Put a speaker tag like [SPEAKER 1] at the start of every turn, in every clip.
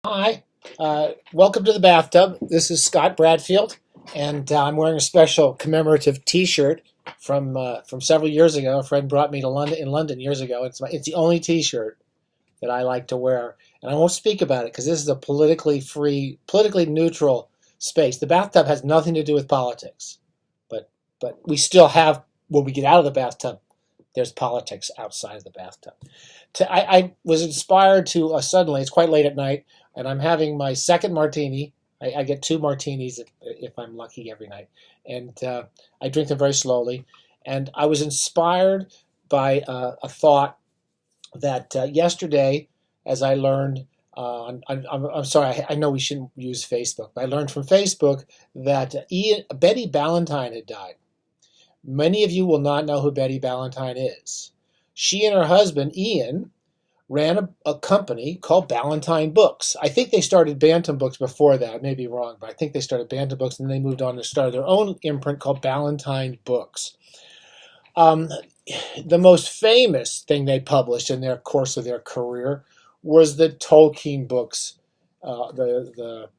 [SPEAKER 1] Hi, welcome to the bathtub. This is Scott Bradfield, and I'm wearing a special commemorative T-shirt from several years ago. A friend brought me to London years ago. It's the only T-shirt that I like to wear, and I won't speak about it because this is a politically free, politically neutral space. The bathtub has nothing to do with politics, but we still have when we get out of the bathtub. There's politics outside of the bathtub. I was inspired to suddenly. It's quite late at night, and I'm having my second martini. I get two martinis if I'm lucky every night, and I drink them very slowly. And I was inspired by a thought that yesterday, as I learned, I'm sorry, I know we shouldn't use Facebook, but I learned from Facebook that Betty Ballantine had died. Many of you will not know who Betty Ballantine is. She and her husband, Ian, ran a company called Ballantine Books. I think they started Bantam Books before that. I may be wrong, but I think they started Bantam Books and then they moved on to start their own imprint called Ballantine Books. The most famous thing they published in their course of their career was the Tolkien books, the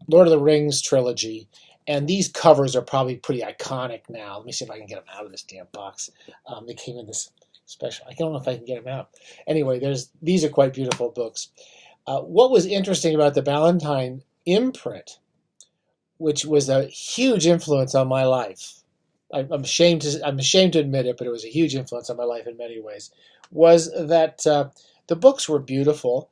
[SPEAKER 1] Lord of the Rings trilogy. And these covers are probably pretty iconic now. Let me see if I can get them out of this damn box. They came in this special. I don't know if I can get them out. Anyway, these are quite beautiful books. What was interesting about the Ballantine imprint, which was a huge influence on my life, I'm ashamed to admit it, but it was a huge influence on my life in many ways, was that the books were beautiful.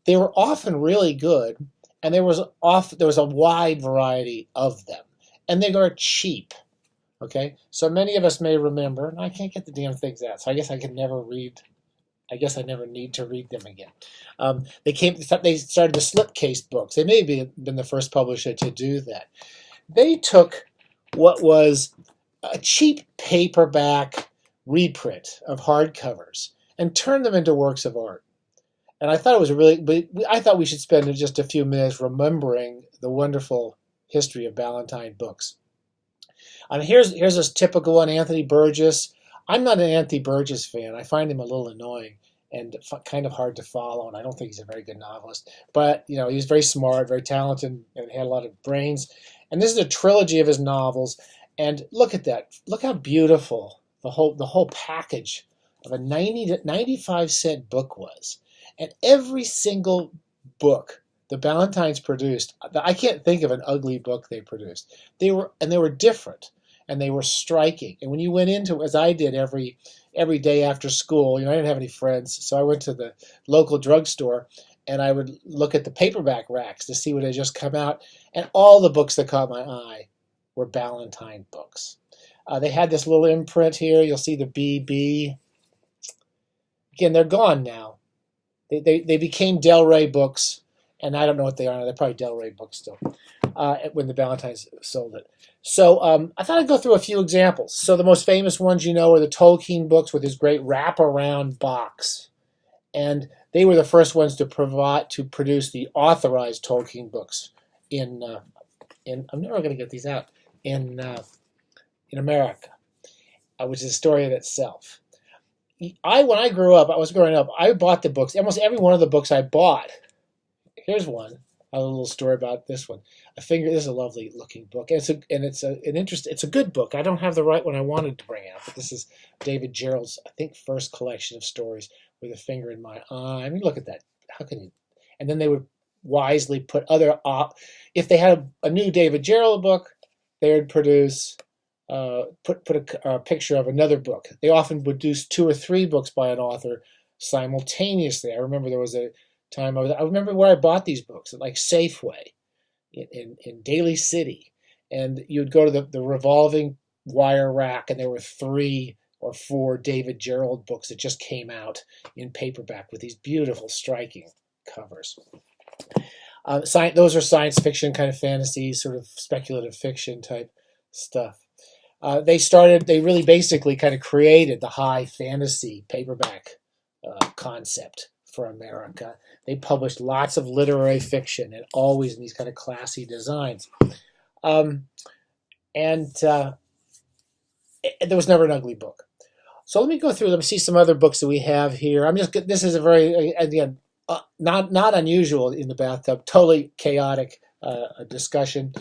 [SPEAKER 1] They were often really good. And there was a wide variety of them, and they were cheap. Okay, so many of us may remember, and I can't get the damn things out, so I guess I can never read. I guess I never need to read them again. They started the slipcase books. They may have been the first publisher to do that. They took what was a cheap paperback reprint of hardcovers and turned them into works of art. And I thought it was I thought we should spend just a few minutes remembering the wonderful history of Ballantine Books. Here's a typical one, Anthony Burgess. I'm not an Anthony Burgess fan. I find him a little annoying and kind of hard to follow, and I don't think he's a very good novelist. But, he was very smart, very talented, and had a lot of brains. And this is a trilogy of his novels. And look at that. Look how beautiful the whole package of a 95-cent book was. And every single book the Ballantines produced, I can't think of an ugly book they produced. They were different, and they were striking. And when you went into, as I did every day after school, I didn't have any friends, so I went to the local drugstore, and I would look at the paperback racks to see what had just come out. And all the books that caught my eye were Ballantine books. They had this little imprint here. You'll see the BB. Again, they're gone now. They became Del Rey books, and I don't know what they are now. They're probably Del Rey books still, when the Ballantines sold it. So I thought I'd go through a few examples. So the most famous ones, are the Tolkien books with his great wraparound box. And they were the first ones to produce the authorized Tolkien books in I'm never going to get these out, in America, which is a story in itself. When I grew up, I bought the books. Almost every one of the books I bought. Here's one. A little story about this one. This is a lovely looking book. It's a good book. I don't have the right one I wanted to bring out, but this is David Gerald's, I think, first collection of stories with A Finger in My Eye. I mean, look at that. How can you? And then they would wisely put if they had a new David Gerald book, they would produce put a picture of another book. They often would do 2 or 3 books by an author simultaneously. I remember there was a time I remember where I bought these books, at like Safeway in Daly City, and you'd go to the revolving wire rack, and there were 3 or 4 David Gerald books that just came out in paperback with these beautiful, striking covers. Those are science fiction, kind of fantasy, sort of speculative fiction type stuff. They really basically kind of created the high fantasy paperback concept for America. They published lots of literary fiction, and always in these kind of classy designs. There was never an ugly book. So let me go through them, see some other books that we have here. This is a very, again, not unusual in the bathtub, totally chaotic discussion.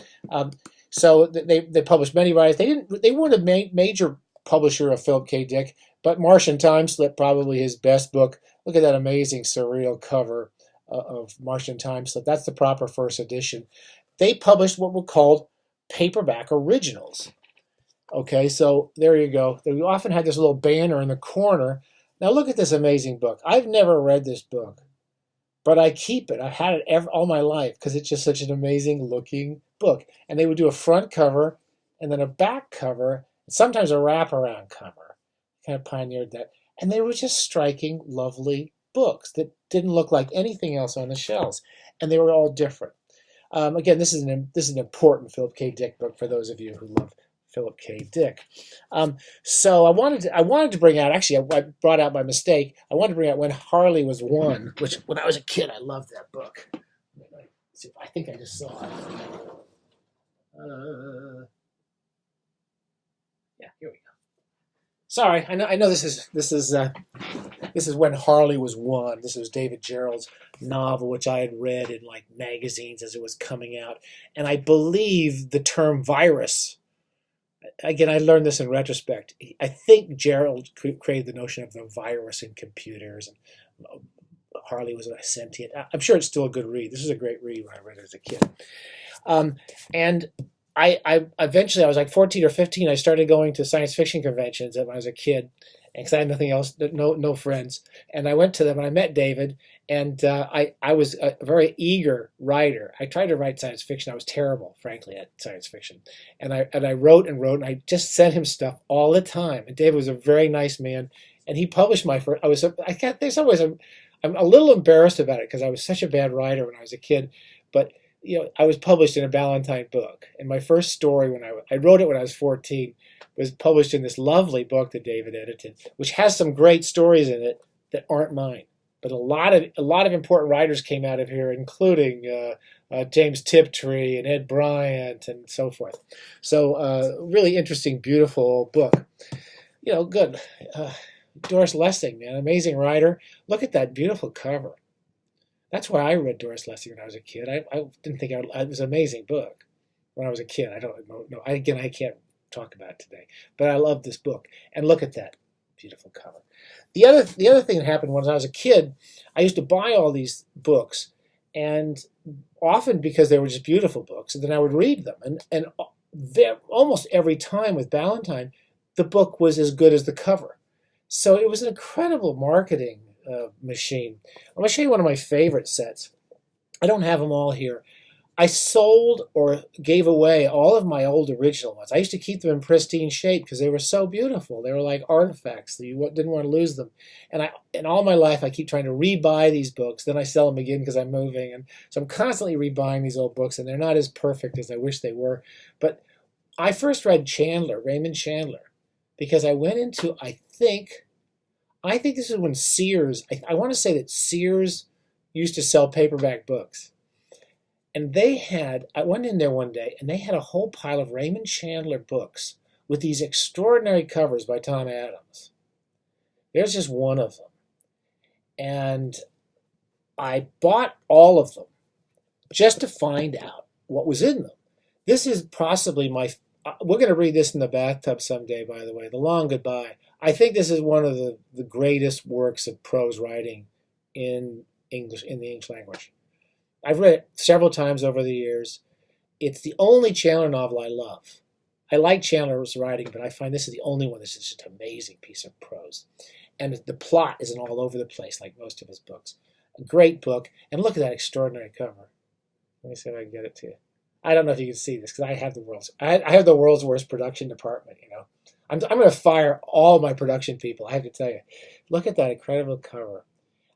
[SPEAKER 1] So they published many writers. They weren't a major publisher of Philip K. Dick, but Martian Time Slip, probably his best book. Look at that amazing surreal cover of Martian Time Slip. That's the proper first edition. They published what were called paperback originals. Okay, so there you go. They often had this little banner in the corner. Now look at this amazing book. I've never read this book, but I keep it. I've had it all my life because it's just such an amazing looking book. And they would do a front cover and then a back cover, and sometimes a wraparound cover. Kind of pioneered that. And they were just striking, lovely books that didn't look like anything else on the shelves. And they were all different. Again, this is an important Philip K. Dick book for those of you who love Philip K. Dick. So I wanted to bring out, actually I brought out by mistake, I wanted to bring out When Harley Was One, which when I was a kid I loved that book. I think I just saw it. Yeah, here we go. Sorry, I know this is When Harley Was One. This was David Gerrold's novel, which I had read in like magazines as it was coming out, and I believe the term virus. Again, I learned this in retrospect. I think Gerald created the notion of the virus in computers, and Harley was a sentient. I'm sure it's still a good read. This is a great read when I read it as a kid. And I eventually, I was like 14 or 15, I started going to science fiction conventions when I was a kid, because I had nothing else, no friends. And I went to them and I met David, and I was a very eager writer. I tried to write science fiction. I was terrible, frankly, at science fiction. And I wrote and wrote, and I just sent him stuff all the time. And David was a very nice man, and he published my first. I can't. In some ways, I'm a little embarrassed about it because I was such a bad writer when I was a kid, but I was published in a Ballantine book, and my first story when I wrote it when I was 14 was published in this lovely book that David edited, which has some great stories in it that aren't mine. But a lot of important writers came out of here, including James Tiptree and Ed Bryant and so forth. So really interesting, beautiful book. Good. Doris Lessing, man, amazing writer. Look at that beautiful cover. That's why I read Doris Lessing when I was a kid. I didn't think it was an amazing book when I was a kid. I don't know. I can't talk about it today, but I love this book. And look at that beautiful cover. The other thing that happened when I was a kid, I used to buy all these books, and often because they were just beautiful books, and then I would read them. And almost every time with Ballantine, the book was as good as the cover. So it was an incredible marketing machine. I'm going to show you one of my favorite sets. I don't have them all here. I sold or gave away all of my old original ones. I used to keep them in pristine shape because they were so beautiful. They were like artifacts. You didn't want to lose them. And all my life, I keep trying to rebuy these books. Then I sell them again because I'm moving. And so I'm constantly rebuying these old books, and they're not as perfect as I wish they were. But I first read Raymond Chandler, because I went into, I think this is when Sears, I want to say that Sears used to sell paperback books. And I went in there one day, and they had a whole pile of Raymond Chandler books with these extraordinary covers by Tom Adams. There's just one of them. And I bought all of them just to find out what was in them. This is possibly we're going to read this in the bathtub someday, by the way, The Long Goodbye. I think this is one of the greatest works of prose writing in the English language. I've read it several times over the years. It's the only Chandler novel I love. I like Chandler's writing, but I find this is the only one that's just an amazing piece of prose. And the plot isn't all over the place like most of his books. A great book. And look at that extraordinary cover. Let me see if I can get it to you. I don't know if you can see this because I have the world's worst production department. I'm going to fire all my production people. I have to tell you, look at that incredible cover.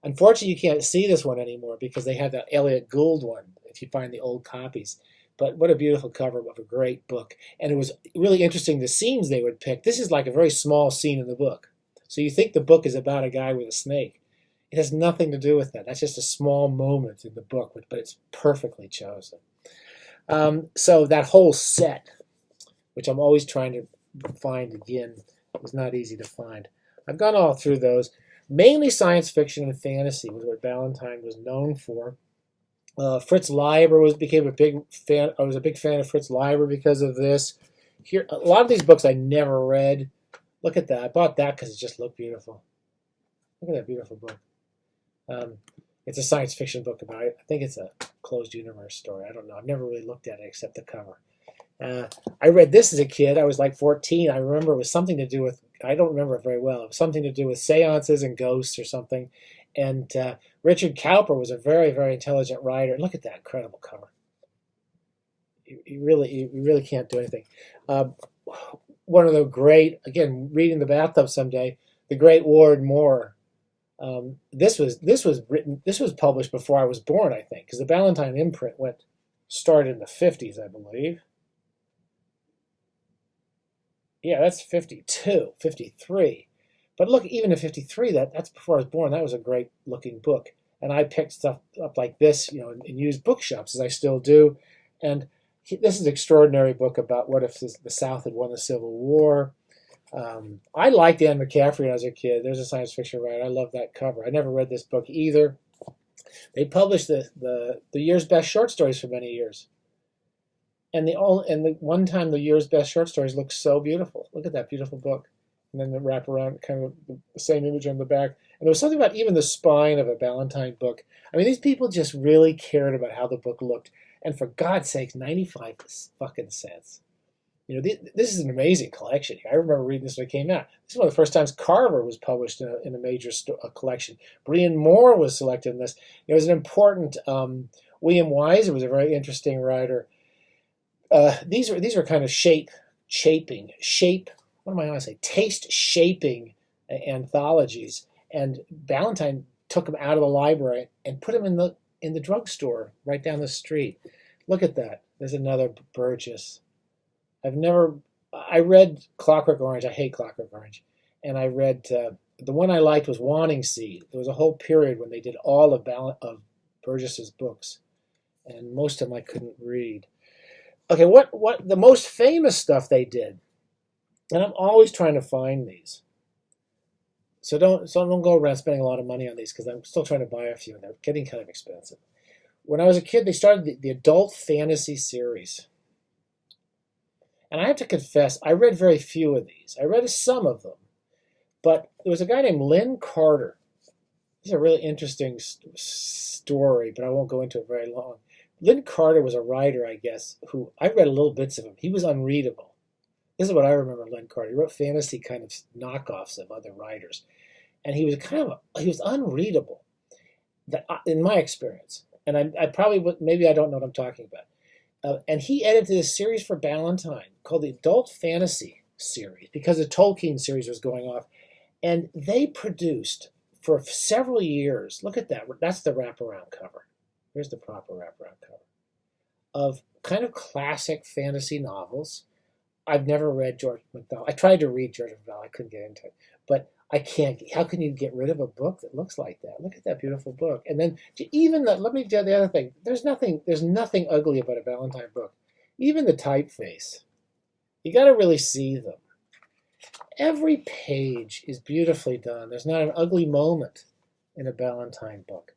[SPEAKER 1] Unfortunately, you can't see this one anymore because they have that Elliot Gould one if you find the old copies. But what a beautiful cover of a great book. And it was really interesting, the scenes they would pick. This is like a very small scene in the book. So you think the book is about a guy with a snake. It has nothing to do with that. That's just a small moment in the book, but it's perfectly chosen. So that whole set, which I'm always trying to find again, is not easy to find. I've gone all through those. Mainly science fiction and fantasy was what Ballantine was known for. Fritz Leiber became a big fan. I was a big fan of Fritz Leiber because of this. Here, a lot of these books I never read. Look at that. I bought that because it just looked beautiful. Look at that beautiful book. It's a science fiction book about it. I think it's a closed universe story. I don't know. I've never really looked at it except the cover. I read this as a kid. I was like 14. I remember it was something to do with, I don't remember it very well. It was something to do with seances and ghosts or something. And Richard Cowper was a very, very intelligent writer. Look at that incredible cover. You really can't do anything. One of the great, again, reading in the bathtub someday, the great Ward Moore. This was published before I was born, I think, because the Ballantine imprint started in the 50s, I believe. Yeah, that's 52, 53. But look, even in 53, that's before I was born. That was a great looking book. And I picked stuff up like this, in used bookshops, as I still do. And this is an extraordinary book about what if the South had won the Civil War. I liked Anne McCaffrey when I was a kid. There's a science fiction writer. I love that cover. I never read this book either. They published the year's best short stories for many years. And the one time the year's best short stories looked so beautiful. Look at that beautiful book. And then the wraparound, kind of the same image on the back. And there was something about even the spine of a Ballantine book. I mean, these people just really cared about how the book looked. And for God's sakes, 95 fucking cents. This is an amazing collection. I remember reading this when it came out. This is one of the first times Carver was published in a major collection. Brian Moore was selected in this. It was an important. William Weiser was a very interesting writer. These were kind of taste shaping anthologies. And Ballantine took them out of the library and put them in the drugstore right down the street. Look at that. There's another Burgess. I read Clockwork Orange. I hate Clockwork Orange. And I read, the one I liked was Wanting Seed. There was a whole period when they did all of Burgess's books. And most of them I couldn't read. Okay, what the most famous stuff they did, and I'm always trying to find these. So don't go around spending a lot of money on these because I'm still trying to buy a few and they're getting kind of expensive. When I was a kid, they started the adult fantasy series. And I have to confess, I read very few of these. I read some of them. But there was a guy named Lynn Carter. This is a really interesting story, but I won't go into it very long. Lynn Carter was a writer, I guess, who I read little bits of him. He was unreadable. This is what I remember of Lynn Carter. He wrote fantasy kind of knockoffs of other writers. And he was unreadable, in my experience. And I probably would, maybe I don't know what I'm talking about. And he edited a series for Ballantine called the Adult Fantasy series because the Tolkien series was going off. And they produced for several years, look at that, that's the wraparound cover. Here's the proper wraparound cover of kind of classic fantasy novels. I've never read George MacDonald. I tried to read George MacDonald. I couldn't get into it. But I can't. How can you get rid of a book that looks like that? Look at that beautiful book. And then let me tell you the other thing. There's nothing ugly about a Ballantine book. Even the typeface. You got to really see them. Every page is beautifully done. There's not an ugly moment in a Ballantine book.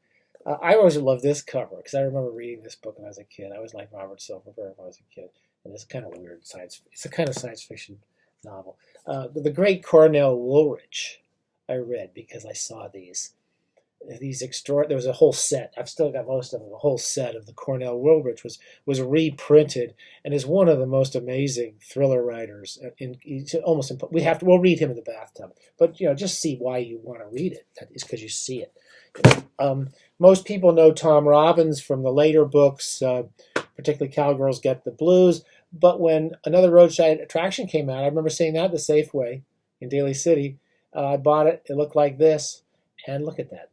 [SPEAKER 1] I always loved this cover because I remember reading this book when I was a kid. I was like Robert Silverberg when I was a kid, and it's kind of weird it's a kind of science fiction novel. The Great Cornell Woolrich, I read because I saw these there was a whole set. I've still got most of them. A whole set of the Cornell Woolrich was reprinted and is one of the most amazing thriller writers. We'll read him in the bathtub, but just see why you want to read it. That is because you see it. Most people know Tom Robbins from the later books, particularly Cowgirls Get the Blues. But when Another Roadside Attraction came out, I remember seeing that at the Safeway in Daly City. I bought it. It looked like this, and look at that.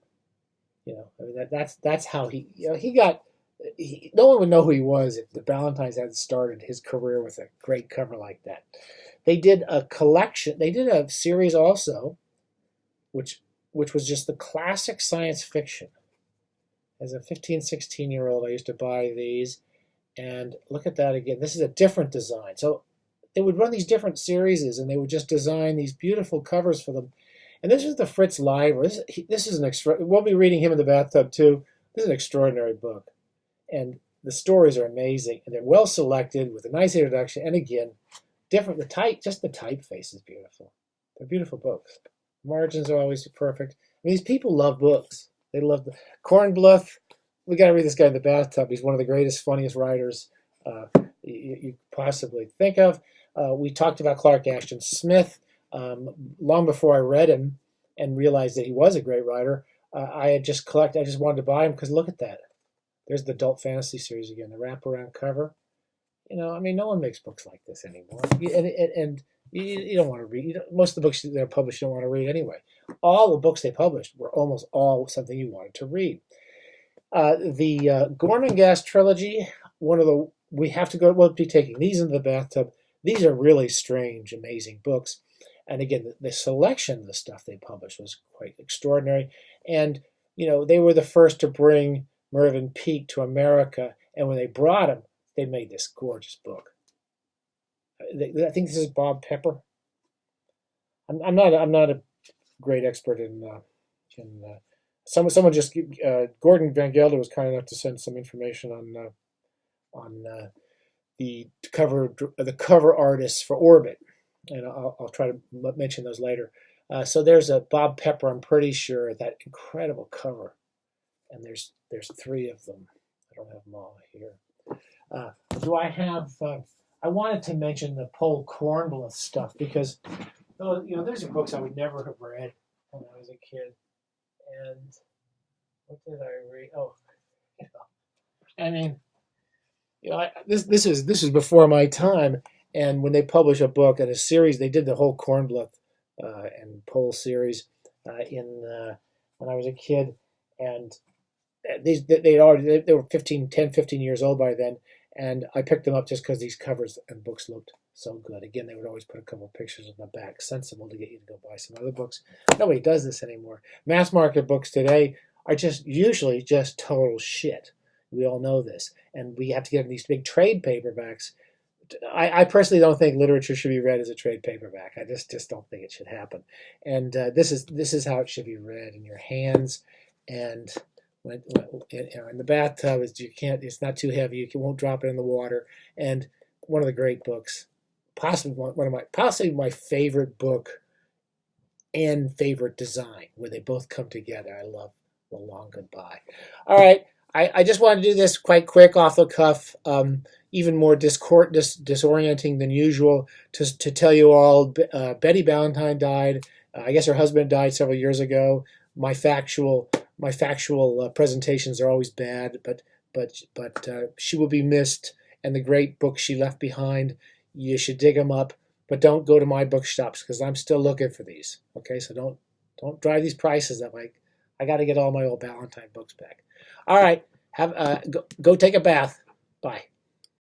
[SPEAKER 1] That's how he got. No one would know who he was if the Ballantines hadn't started his career with a great cover like that. They did a collection. They did a series also, which was just the classic science fiction. As a 15, 16-year-old, I used to buy these. And look at that again. This is a different design. So they would run these different series, and they would just design these beautiful covers for them. And this is the Fritz Leiber. This is an extra. We'll be reading him in the bathtub too. This is an extraordinary book, and the stories are amazing, and they're well selected with a nice introduction. And again, different. Just the typeface is beautiful. They're beautiful books. Margins are always perfect. I mean, these people love books. They love the Kornbluth. We got to read this guy in the bathtub. He's one of the greatest, funniest writers you possibly think of. We talked about Clark Ashton Smith long before I read him and realized that he was a great writer. I just wanted to buy him because look at that. There's the adult fantasy series again, the wraparound cover. I mean, no one makes books like this anymore. And you don't want to read. Most of the books they're published you don't want to read anyway. All the books they published were almost all something you wanted to read. The Gormenghast trilogy, we have to go, we'll be taking these into the bathtub. These are really strange, amazing books. And again, the selection of the stuff they published was quite extraordinary. And, they were the first to bring Mervyn Peake to America. And when they brought him, they made this gorgeous book. I think this is Bob Pepper. I'm not a great expert in someone just Gordon Van Gelder was kind enough to send some information on the cover artists for Orbit, and I'll try to mention those later. So there's a Bob Pepper, I'm pretty sure, that incredible cover, and there's 3 of them. I don't have them all here. Do I have? I wanted to mention the Paul Kornbluth stuff because those are books I would never have read when I was a kid. And what did I read? Oh, I mean, this is before my time. And when they publish a book and a series, they did the whole Kornbluth and Pohl series when I was a kid, and they were 10, 15 years old by then. And I picked them up just because these covers and books looked so good. Again, they would always put a couple of pictures on the back, sensible to get you to go buy some other books. Nobody does this anymore. Mass market books today are usually just total shit. We all know this. And we have to get these big trade paperbacks. I personally don't think literature should be read as a trade paperback. I just don't think it should happen. And this is how it should be read in your hands. And in the bathtub, it's not too heavy. You won't drop it in the water. And one of the great books, possibly my favorite book and favorite design, where they both come together. I love The Long Goodbye. All right, I just wanted to do this quite quick, off the cuff, even more disorienting than usual, to tell you all. Betty Ballantine died. I guess her husband died several years ago. My factual presentations are always bad, but she will be missed, and the great books she left behind, you should dig them up, but don't go to my bookshops because I'm still looking for these. Okay, so don't drive these prices up. I got to get all my old Ballantine books back. All right, go take a bath. Bye.